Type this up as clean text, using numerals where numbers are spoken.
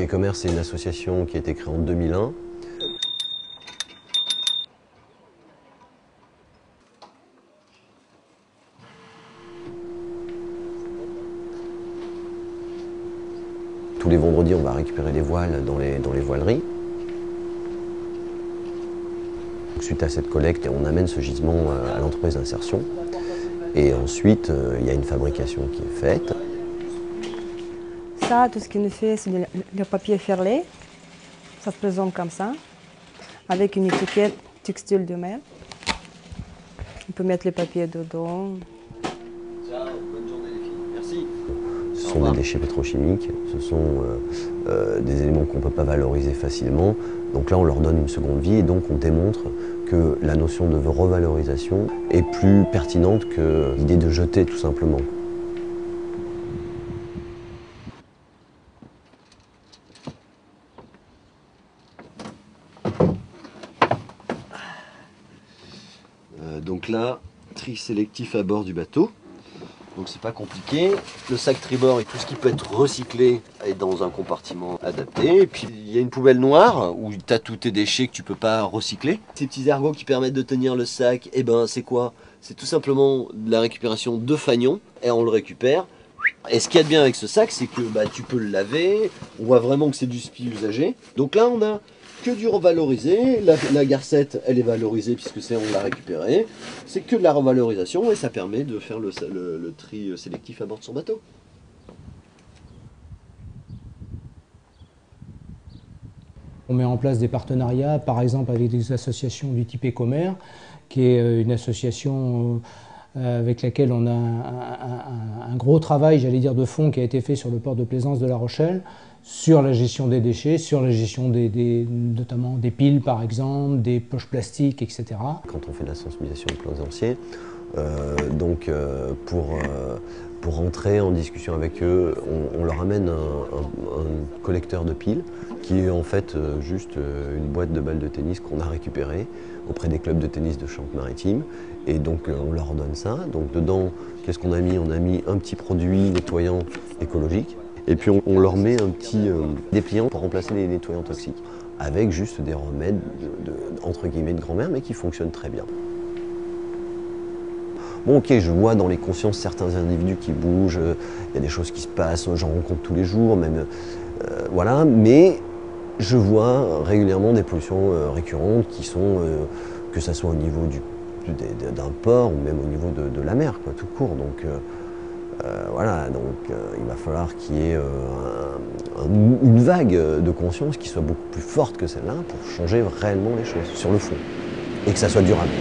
Commerce, c'est une association qui a été créée en 2001. Tous les vendredis, on va récupérer les voiles dans les voileries. Suite à cette collecte, on amène ce gisement à l'entreprise d'insertion. Et ensuite, il y a une fabrication qui est faite. Ça, tout ce qu'il nous fait, c'est le papier ferlé. Ça se présente comme ça, avec une étiquette textile de mer. On peut mettre les papiers dedans. Ciao, bonne journée les filles. Merci. Ce sont des déchets pétrochimiques, ce sont des éléments qu'on ne peut pas valoriser facilement. Donc là, on leur donne une seconde vie et donc on démontre que la notion de revalorisation est plus pertinente que l'idée de jeter tout simplement. Donc là, tri sélectif à bord du bateau. Donc c'est pas compliqué. Le sac tribord et tout ce qui peut être recyclé est dans un compartiment adapté. Et puis il y a une poubelle noire où tu as tous tes déchets que tu peux pas recycler. Ces petits ergots qui permettent de tenir le sac, et ben c'est quoi? C'est tout simplement de la récupération de fanions et on le récupère. Et ce qu'il y a de bien avec ce sac, c'est que tu peux le laver. On voit vraiment que c'est du spi usagé. Donc là on a que du revalorisé, la garcette elle est valorisée puisque on l'a récupérée, c'est que de la revalorisation et ça permet de faire le tri sélectif à bord de son bateau. On met en place des partenariats, par exemple avec des associations du type Ecomer, qui est une association avec laquelle on a un gros travail, j'allais dire, de fond qui a été fait sur le port de plaisance de La Rochelle, sur la gestion des déchets, sur la gestion notamment des piles par exemple, des poches plastiques, etc. Quand on fait de la sensibilisation aux plaisanciers, pour entrer en discussion avec eux, on leur amène un collecteur de piles qui est en fait juste une boîte de balles de tennis qu'on a récupérée auprès des clubs de tennis de Charente-Maritime. Et donc on leur donne ça. Donc dedans, qu'est-ce qu'on a mis? On a mis un petit produit nettoyant écologique. Et puis on leur met un petit dépliant pour remplacer les nettoyants toxiques. Avec juste des remèdes entre guillemets de grand-mère, mais qui fonctionnent très bien. Bon ok, je vois dans les consciences certains individus qui bougent, il y a des choses qui se passent, j'en rencontre tous les jours, même voilà, mais je vois régulièrement des pollutions récurrentes qui sont, que ce soit au niveau d'un port ou même au niveau de la mer, quoi, tout court. Donc voilà, donc il va falloir qu'il y ait une vague de conscience qui soit beaucoup plus forte que celle-là pour changer réellement les choses sur le fond et que ça soit durable.